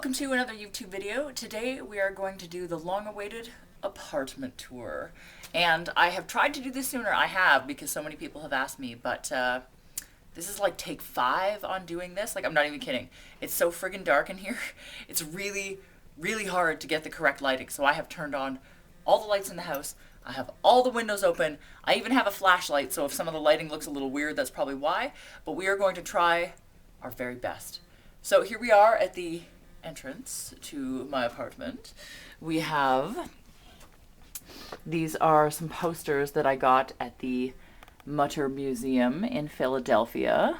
welcome to another YouTube video. Today we are going to do the long-awaited apartment tour. And I have tried to do this sooner, I have, because so many people have asked me, but this is like take 5 on doing this. Like, I'm not even kidding. It's so friggin' dark in here. It's really, really hard to get the correct lighting. So I have turned on all the lights in the house. I have all the windows open. I even have a flashlight, so if some of the lighting looks a little weird, that's probably why. But we are going to try our very best. So here we are at the entrance to my apartment. We have, these are some posters that I got at the Mutter Museum in Philadelphia.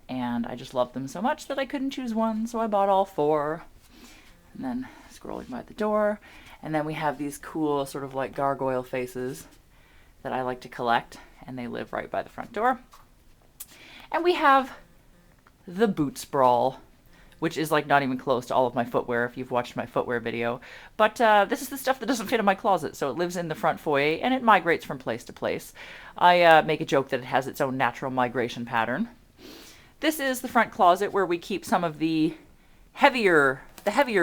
And I just loved them so much that I couldn't choose one, so I bought all 4. And then scrolling by the door. And then we have these cool sort of like gargoyle faces that I like to collect, and they live right by the front door. And we have the boot sprawl, which is like not even close to all of my footwear if you've watched my footwear video. But this is the stuff that doesn't fit in my closet, so it lives in the front foyer and it migrates from place to place. I make a joke that it has its own natural migration pattern. This is the front closet where we keep some of the heavier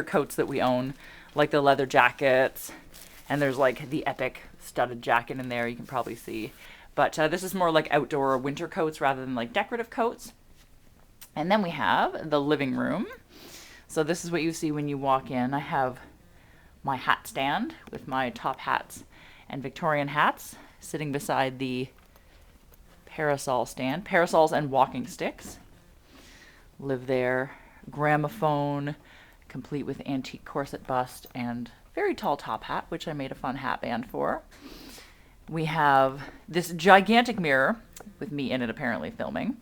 coats that we own, like the leather jackets, and there's like the epic studded jacket in there you can probably see. But this is more like outdoor winter coats rather than like decorative coats. And then we have the living room. So this is what you see when you walk in. I have my hat stand with my top hats and Victorian hats sitting beside the parasol stand. Parasols and walking sticks live there. Gramophone, complete with antique corset bust and very tall top hat, which I made a fun hat band for. We have this gigantic mirror with me in it apparently filming.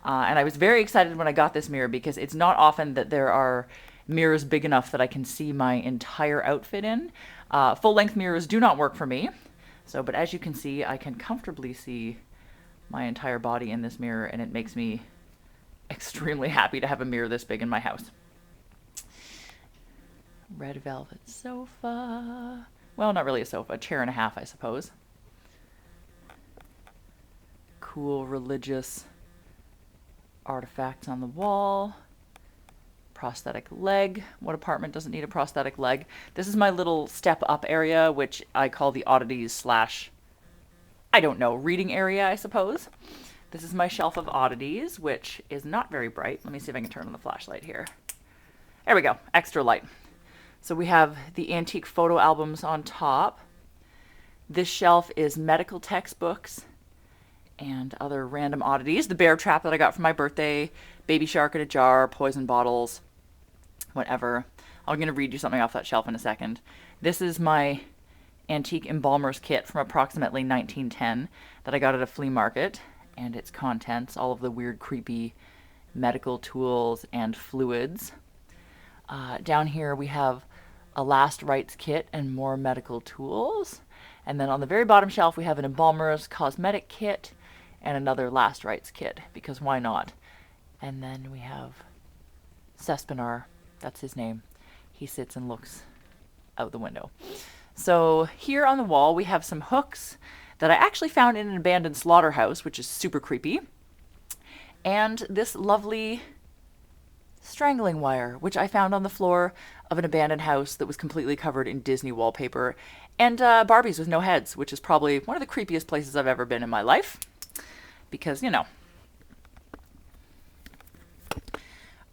And I was very excited when I got this mirror because it's not often that there are mirrors big enough that I can see my entire outfit in. Full-length mirrors do not work for me. But as you can see, I can comfortably see my entire body in this mirror, and it makes me extremely happy to have a mirror this big in my house. Red velvet sofa. Well, not really a sofa, a chair and a half, I suppose. Cool religious artifacts on the wall. Prosthetic leg. What apartment doesn't need a prosthetic leg? This is my little step up area, which I call the oddities / I don't know, reading area, I suppose. This is my shelf of oddities, which is not very bright. Let me see if I can turn on the flashlight here. There we go, extra light. So we have the antique photo albums on top. This shelf is medical textbooks and other random oddities. The bear trap that I got for my birthday, baby shark in a jar, poison bottles, whatever. I'm going to read you something off that shelf in a second. This is my antique embalmer's kit from approximately 1910 that I got at a flea market, and its contents, all of the weird, creepy medical tools and fluids. Down here we have a last rites kit and more medical tools. And then on the very bottom shelf we have an embalmer's cosmetic kit and another last rites kit, because why not? And then we have Sespinar, that's his name. He sits and looks out the window. So here on the wall we have some hooks that I actually found in an abandoned slaughterhouse, which is super creepy. And this lovely strangling wire, which I found on the floor of an abandoned house that was completely covered in Disney wallpaper, and Barbies with no heads, which is probably one of the creepiest places I've ever been in my life. Because, you know.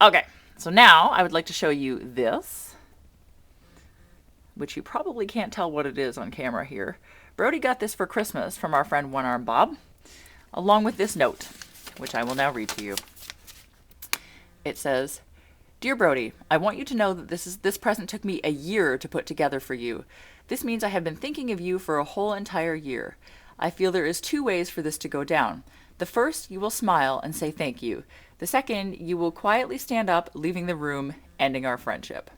Okay, so now I would like to show you this, which you probably can't tell what it is on camera here. Brody got this for Christmas from our friend One Arm Bob, along with this note, which I will now read to you. It says, "Dear Brody, I want you to know that this present took me a year to put together for you. This means I have been thinking of you for a whole entire year. I feel there is 2 ways for this to go down. The first, you will smile and say thank you. The second, you will quietly stand up, leaving the room, ending our friendship.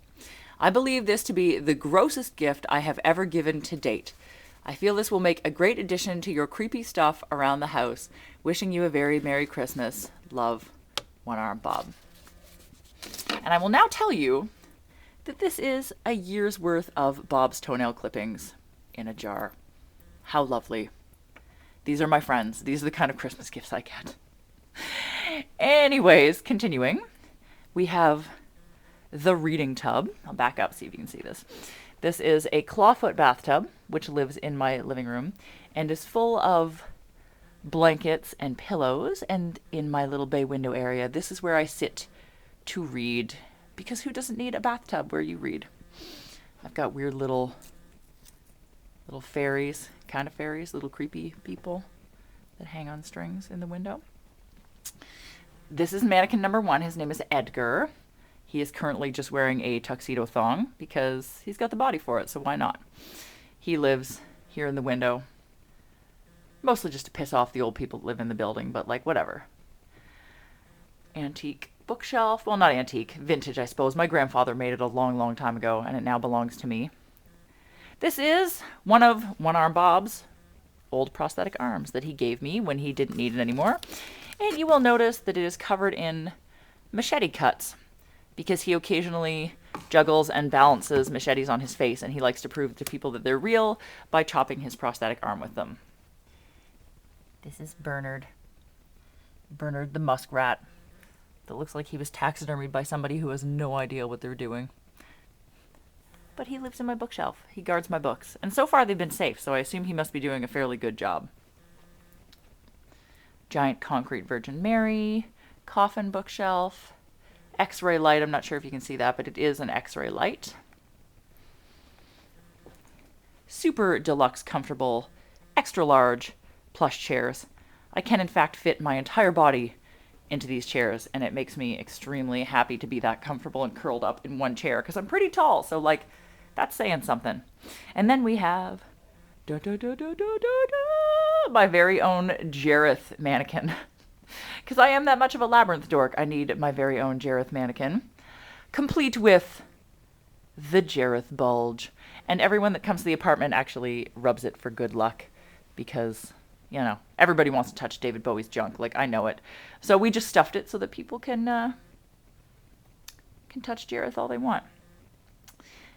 I believe this to be the grossest gift I have ever given to date. I feel this will make a great addition to your creepy stuff around the house. Wishing you a very Merry Christmas. Love, One Arm Bob." And I will now tell you that this is a year's worth of Bob's toenail clippings in a jar. How lovely. These are my friends. These are the kind of Christmas gifts I get. Anyways, continuing. We have the reading tub. I'll back up, see if you can see this. This is a clawfoot bathtub, which lives in my living room and is full of blankets and pillows. And in my little bay window area, this is where I sit to read, because who doesn't need a bathtub where you read? I've got weird little fairies, kind of fairies, little creepy people that hang on strings in the window. This is mannequin number 1. His name is Edgar. He is currently just wearing a tuxedo thong because he's got the body for it, so why not? He lives here in the window, mostly just to piss off the old people that live in the building, but like, whatever. Antique bookshelf. Well, not antique, vintage, I suppose. My grandfather made it a long, long time ago, and it now belongs to me. This is one of One Arm Bob's old prosthetic arms that he gave me when he didn't need it anymore. And you will notice that it is covered in machete cuts, because he occasionally juggles and balances machetes on his face, and he likes to prove to people that they're real by chopping his prosthetic arm with them. This is Bernard. Bernard the muskrat. That looks like he was taxidermied by somebody who has no idea what they're doing. But he lives in my bookshelf. He guards my books. And so far they've been safe, so I assume he must be doing a fairly good job. Giant concrete Virgin Mary. Coffin bookshelf. X-ray light. I'm not sure if you can see that, but it is an X-ray light. Super deluxe, comfortable, extra large plush chairs. I can in fact fit my entire body into these chairs, and it makes me extremely happy to be that comfortable and curled up in one chair, because I'm pretty tall, so like, that's saying something. And then we have my very own Jareth mannequin. Because I am that much of a labyrinth dork, I need my very own Jareth mannequin, complete with the Jareth bulge. And everyone that comes to the apartment actually rubs it for good luck, because, you know, everybody wants to touch David Bowie's junk. Like, I know it. So we just stuffed it so that people can touch Jareth all they want.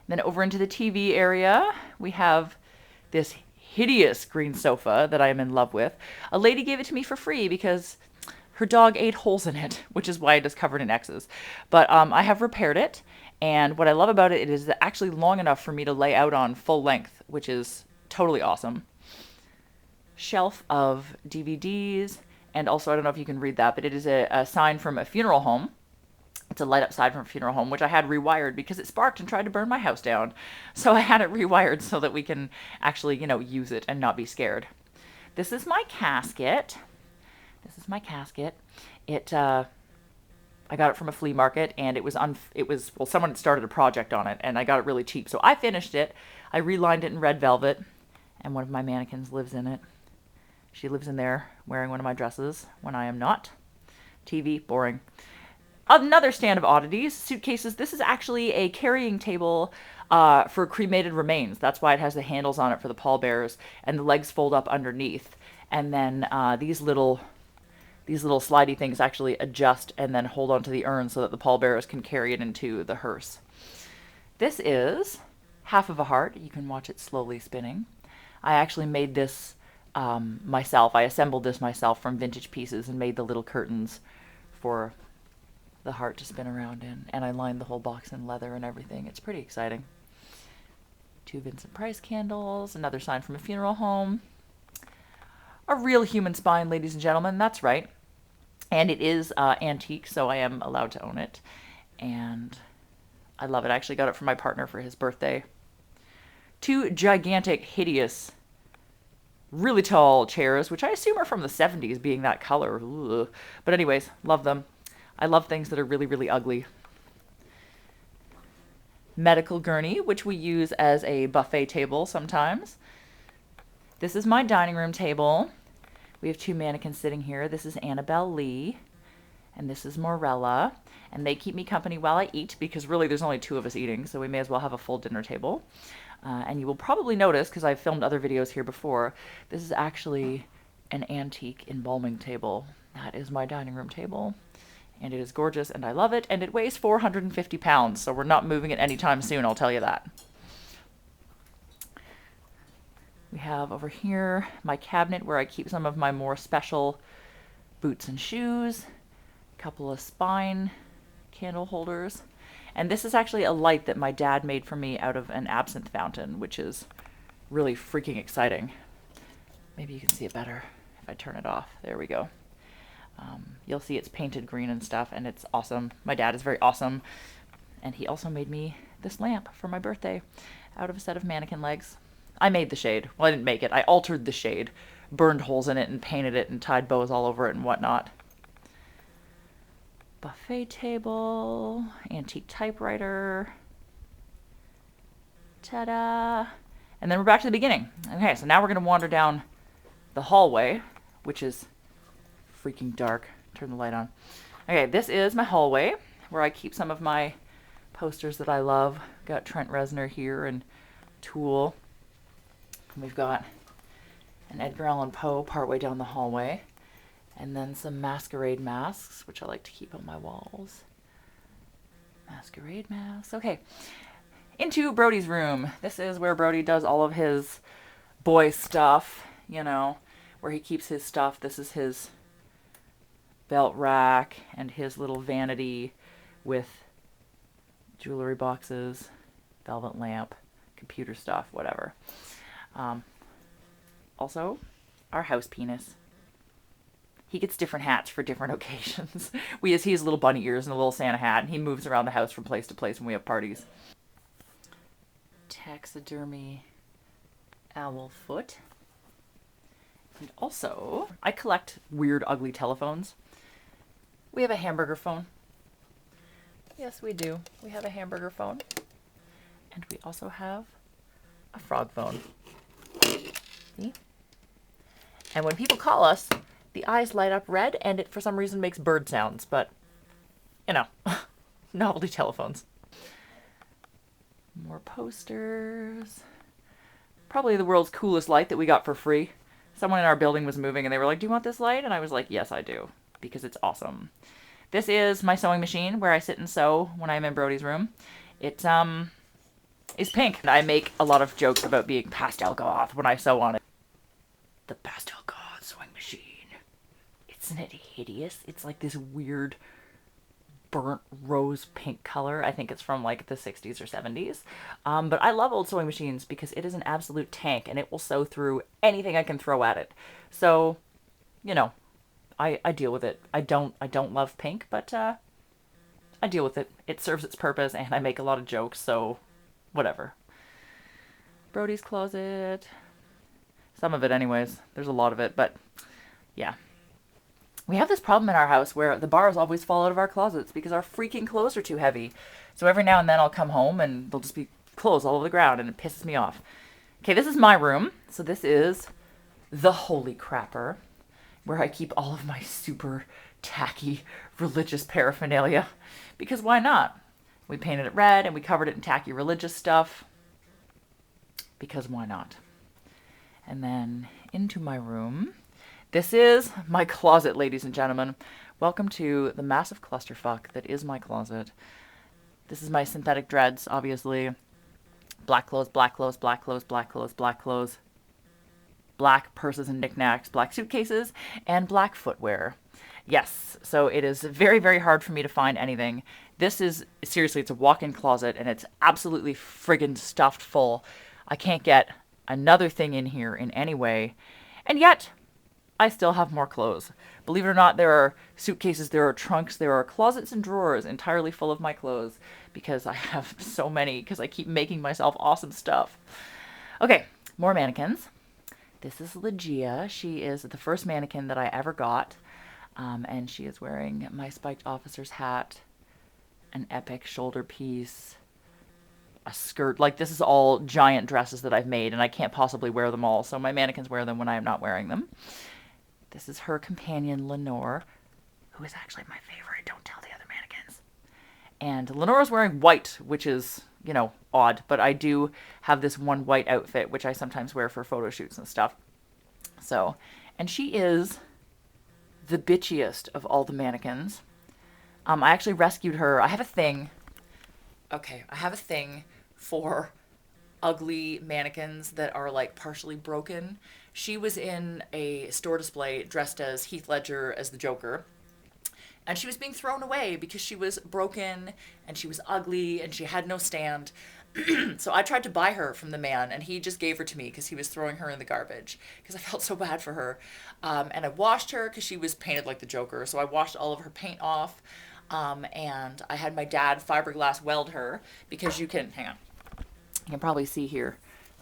Then over into the TV area, we have this hideous green sofa that I am in love with. A lady gave it to me for free because her dog ate holes in it, which is why it is covered in X's. But I have repaired it, and what I love about it, it is actually long enough for me to lay out on full length, which is totally awesome. Shelf of DVDs, and also, I don't know if you can read that, but it is a sign from a funeral home. It's a light up sign from a funeral home, which I had rewired because it sparked and tried to burn my house down. So I had it rewired so that we can actually, you know, use it and not be scared. This is my casket. I got it from a flea market, and it was someone had started a project on it, and I got it really cheap. So I finished it. I relined it in red velvet, and one of my mannequins lives in it. She lives in there wearing one of my dresses when I am not. TV, boring. Another stand of oddities, suitcases. This is actually a carrying table for cremated remains. That's why it has the handles on it for the pallbearers, and the legs fold up underneath. And then these little slidey things actually adjust and then hold onto the urn so that the pallbearers can carry it into the hearse. This is half of a heart. You can watch it slowly spinning. I actually made this myself. I assembled this myself from vintage pieces and made the little curtains for the heart to spin around in. And I lined the whole box in leather and everything. It's pretty exciting. 2 Vincent Price candles. Another sign from a funeral home. A real human spine, ladies and gentlemen. That's right. And it is antique, so I am allowed to own it. And I love it. I actually got it from my partner for his birthday. 2 gigantic, hideous, really tall chairs, which I assume are from the 70s, being that color. Ugh. But anyways, love them. I love things that are really, really ugly. Medical gurney, which we use as a buffet table sometimes. This is my dining room table. We have 2 mannequins sitting here. This is Annabelle Lee, and this is Morella. And they keep me company while I eat, because really there's only 2 of us eating, so we may as well have a full dinner table. And you will probably notice, because I've filmed other videos here before, this is actually an antique embalming table. That is my dining room table. And it is gorgeous, and I love it. And it weighs 450 pounds, so we're not moving it anytime soon, I'll tell you that. We have over here my cabinet where I keep some of my more special boots and shoes. A couple of spine candle holders. And this is actually a light that my dad made for me out of an absinthe fountain, which is really freaking exciting. Maybe you can see it better if I turn it off. There we go. You'll see it's painted green and stuff, and it's awesome. My dad is very awesome, and he also made me this lamp for my birthday out of a set of mannequin legs. I made the shade. Well, I didn't make it. I altered the shade, burned holes in it and painted it and tied bows all over it and whatnot. Buffet table, antique typewriter. Ta-da! And then we're back to the beginning. Okay, so now we're going to wander down the hallway, which is freaking dark. Turn the light on. Okay, this is my hallway where I keep some of my posters that I love. Got Trent Reznor here and Tool. And we've got an Edgar Allan Poe partway down the hallway. And then some masquerade masks, which I like to keep on my walls. Masquerade masks. Okay, into Brody's room. This is where Brody does all of his boy stuff, you know, where he keeps his stuff. This is his belt rack and his little vanity with jewelry boxes, velvet lamp, computer stuff, whatever. Also, our house penis. He gets different hats for different occasions. He has little bunny ears and a little Santa hat, and he moves around the house from place to place when we have parties. Taxidermy owl foot. And also, I collect weird, ugly telephones. We have a hamburger phone. Yes, we do. We have a hamburger phone. And we also have a frog phone. See? And when people call us, the eyes light up red, and it for some reason makes bird sounds, but, you know, novelty telephones. More posters. Probably the world's coolest light that we got for free. Someone in our building was moving, and they were like, "Do you want this light?" And I was like, "Yes, I do," because it's awesome. This is my sewing machine where I sit and sew when I'm in Brody's room. It is pink. I make a lot of jokes about being pastel goth when I sew on it. The pastel goth sewing machine. Isn't it hideous? It's like this weird burnt rose pink color. I think it's from like the 60s or 70s. But I love old sewing machines because it is an absolute tank and it will sew through anything I can throw at it. So, you know, I deal with it. I don't love pink, but I deal with it. It serves its purpose and I make a lot of jokes, so whatever. Brody's closet. Some of it anyways. There's a lot of it, but yeah. We have this problem in our house where the bars always fall out of our closets because our freaking clothes are too heavy. So every now and then I'll come home and there'll just be clothes all over the ground and it pisses me off. Okay, this is my room. So this is the holy crapper where I keep all of my super tacky religious paraphernalia. Because why not? We painted it red and we covered it in tacky religious stuff. Because why not? And then into my room. This is my closet, ladies and gentlemen. Welcome to the massive clusterfuck that is my closet. This is my synthetic dreads, obviously. Black clothes, black clothes, black clothes, black clothes, black clothes. Black purses and knickknacks, black suitcases, and black footwear. Yes, so it is very, very hard for me to find anything. This is, seriously, it's a walk-in closet, and it's absolutely friggin' stuffed full. I can't get another thing in here in any way. And yet, I still have more clothes. Believe it or not, there are suitcases, there are trunks, there are closets and drawers entirely full of my clothes because I have so many, because I keep making myself awesome stuff. Okay, more mannequins. This is Ligia. She is the first mannequin that I ever got, and she is wearing my spiked officer's hat, an epic shoulder piece, a skirt. Like, this is all giant dresses that I've made, and I can't possibly wear them all, so my mannequins wear them when I am not wearing them. This is her companion, Lenore, who is actually my favorite. Don't tell the other mannequins. And Lenore's wearing white, which is, you know, odd. But I do have this one white outfit, which I sometimes wear for photo shoots and stuff. So, and she is the bitchiest of all the mannequins. I actually rescued her. I have a thing. Okay, I have a thing for ugly mannequins that are like partially broken. She was in a store display dressed as Heath Ledger as the Joker. and she was being thrown away because she was broken and she was ugly and she had no stand. So I tried to buy her from the man, and he just gave her to me because he was throwing her in the garbage because I felt so bad for her. And I washed her because she was painted like the Joker, so I washed all of her paint off. And I had my dad fiberglass weld her because you can, hang on, you can probably see here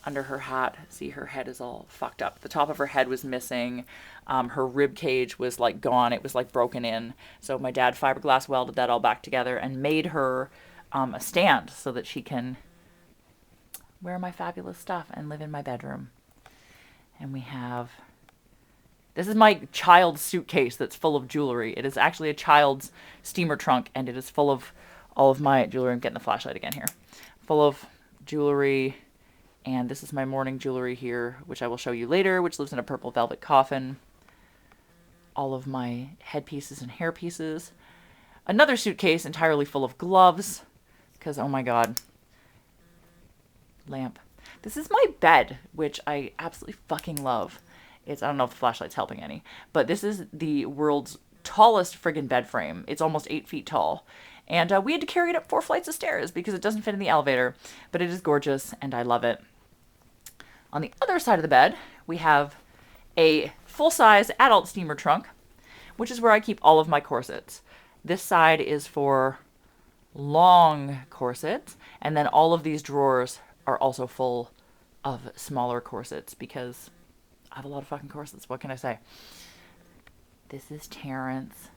under her hat, see her head is all fucked up. The top of her head was missing. Her rib cage was like gone. It was like broken in. So my dad fiberglass welded that all back together and made her a stand so that she can wear my fabulous stuff and live in my bedroom. And we have, this is my child's suitcase that's full of jewelry. It is actually a child's steamer trunk, and it is full of all of my jewelry. I'm getting the flashlight again here. Full of jewelry. And this is my morning jewelry here, which I will show you later, which lives in a purple velvet coffin. All of my headpieces and hair pieces. Another suitcase entirely full of gloves, because, oh my god. Lamp. This is my bed, which I absolutely fucking love. It's, I don't know if the flashlight's helping any, but this is the world's tallest friggin' bed frame. It's almost 8 feet tall. And we had to carry it up 4 flights of stairs because it doesn't fit in the elevator, but it is gorgeous and I love it. On the other side of the bed, we have a full-size adult steamer trunk, which is where I keep all of my corsets. This side is for long corsets, and then all of these drawers are also full of smaller corsets because I have a lot of fucking corsets. What can I say? This is Terrence.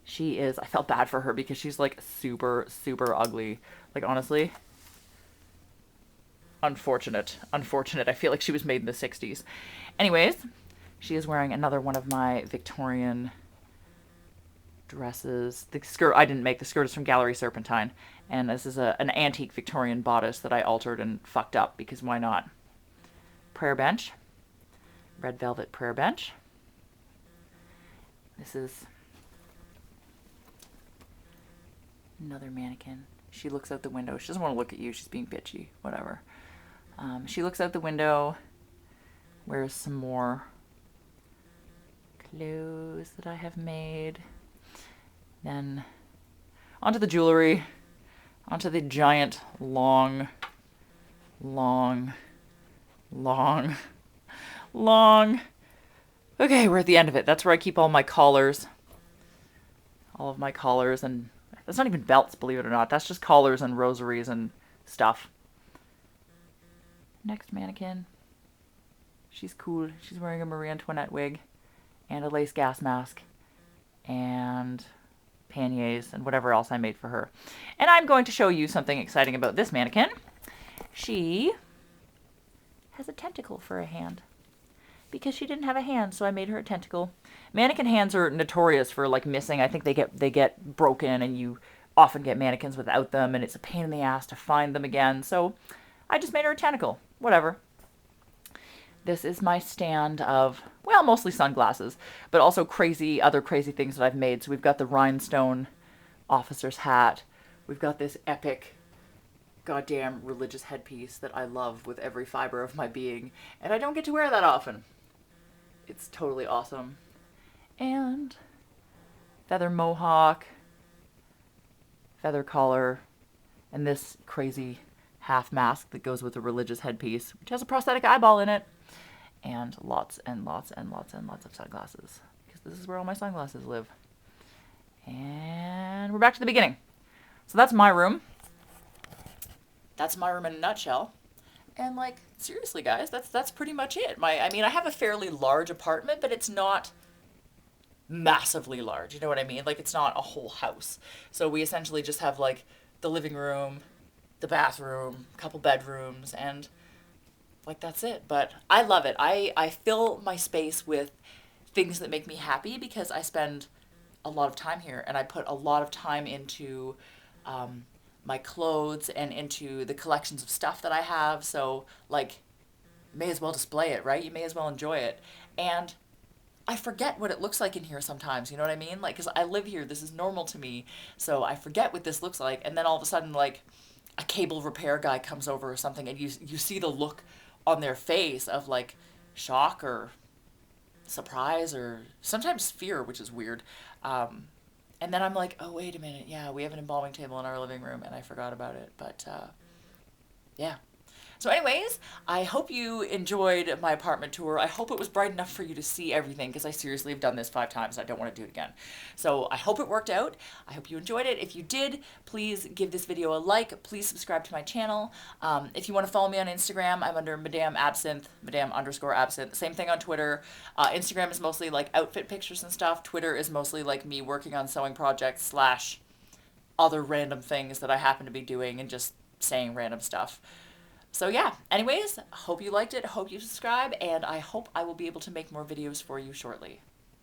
She is, I felt bad for her because she's like super, super ugly. Like, honestly, unfortunate. I feel like she was made in the 60s. Anyways, she is wearing another one of my Victorian dresses. The skirt, I didn't make. The skirt is from Gallery Serpentine. And this is an antique Victorian bodice that I altered and fucked up because why not? Prayer bench. Red velvet prayer bench. This is another mannequin. She looks out the window. She doesn't want to look at you. She's being bitchy. Whatever. She looks out the window. Wears some more clothes that I have made. Then onto the jewelry. Onto the giant, long. Okay, we're at the end of it. That's where I keep all my collars. All of my collars, and that's not even belts, believe it or not. That's just collars and rosaries and stuff. Next mannequin. She's cool. She's wearing a Marie Antoinette wig and a lace gas mask and panniers and whatever else I made for her. And I'm going to show you something exciting about this mannequin. She has a tentacle for a hand because she didn't have a hand, so I made her a tentacle. Mannequin hands are notorious for like missing. I think they get broken, and you often get mannequins without them, and it's a pain in the ass to find them again. So I just made her a tentacle. Whatever. This is my stand of, well, mostly sunglasses, but also other crazy things that I've made. So we've got the rhinestone officer's hat. We've got this epic goddamn religious headpiece that I love with every fiber of my being, and I don't get to wear that often. It's totally awesome. And feather mohawk, feather collar, and this crazy half mask that goes with the religious headpiece, which has a prosthetic eyeball in it. And lots and lots and lots and lots of sunglasses, because this is where all my sunglasses live. And we're back to the beginning. So that's my room. That's my room in a nutshell. And like, seriously guys, that's pretty much it. I mean, I have a fairly large apartment, but it's not massively large. You know what I mean? Like, it's not a whole house. So we essentially just have like the living room, the bathroom, a couple bedrooms, and like, that's it. But I love it. I fill my space with things that make me happy because I spend a lot of time here, and I put a lot of time into my clothes and into the collections of stuff that I have. So, like, may as well display it, right? You may as well enjoy it. And I forget what it looks like in here sometimes, you know what I mean? Like, because I live here, this is normal to me, so I forget what this looks like, and then all of a sudden, like, a cable repair guy comes over or something, and you see the look on their face of like shock or surprise or sometimes fear, which is weird. And And then I'm like, oh, wait a minute. Yeah, we have an embalming table in our living room, and I forgot about it. But yeah. So anyways, I hope you enjoyed my apartment tour. I hope it was bright enough for you to see everything, because I seriously have done this 5 times. I don't want to do it again. So I hope it worked out. I hope you enjoyed it. If you did, please give this video a like. Please subscribe to my channel. If you want to follow me on Instagram, I'm under Madame Absinthe, Madame_Absinthe. Same thing on Twitter. Instagram is mostly like outfit pictures and stuff. Twitter is mostly like me working on sewing projects / other random things that I happen to be doing and just saying random stuff. So yeah, anyways, hope you liked it, hope you subscribe, and I hope I will be able to make more videos for you shortly.